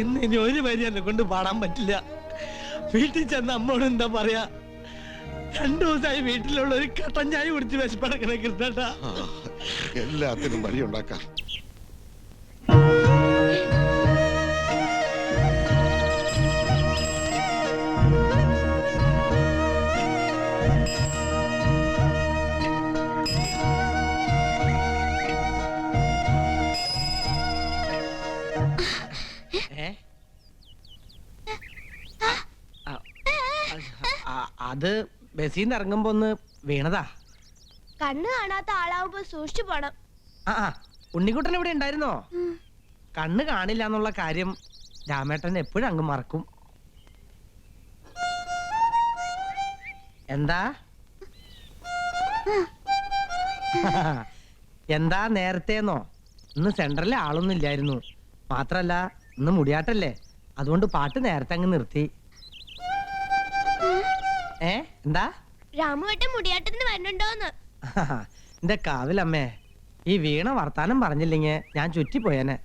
ഇന്ന് ഇനി ഒരു വരി എന്നെ കൊണ്ട് പാടാൻ പറ്റില്ല. വീട്ടിൽ ചെന്ന് അമ്മോട് എന്താ പറയാ? 2 ദിവസമായി വീട്ടിലുള്ള ഒരു കട്ടൻ ചായ കുടിച്ച് വിശപ്പടക്കണ കൃഷ്ണേട്ടാ. എല്ലാത്തിനും വഴിയുണ്ടാക്കാം. അത് ബസ്സിന്ന് ഇറങ്ങുമ്പോ ഒന്ന് വീണതാ. കണ്ണ് കാണാത്ത ആളാവുമ്പോ സൂക്ഷിച്ചു പോണം. ഉണ്ണിക്കുട്ടൻ ഇവിടെ ഉണ്ടായിരുന്നോ? കണ്ണ് കാണില്ല എന്നുള്ള കാര്യം രാമേട്ടൻ എപ്പോഴും അങ്ങ് മറക്കും. എന്താ എന്താ നേരത്തേന്നോ? ഇന്ന് സെന്ററിലെ ആളൊന്നും ഇല്ലായിരുന്നു. മാത്രല്ല ഇന്ന് മുടിയാട്ടല്ലേ, അതുകൊണ്ട് പാട്ട് നേരത്തെ അങ്ങ് നിർത്തി. എന്താ രാമുവേട്ടൻ മുടിയാട്ടത്തിന് വരണുണ്ടോന്ന്? എന്റെ കാവിലമ്മേ, ഈ വീണ വർത്താനം പറഞ്ഞില്ലെങ്കിൽ ഞാൻ ചുറ്റിപ്പോയേനെ.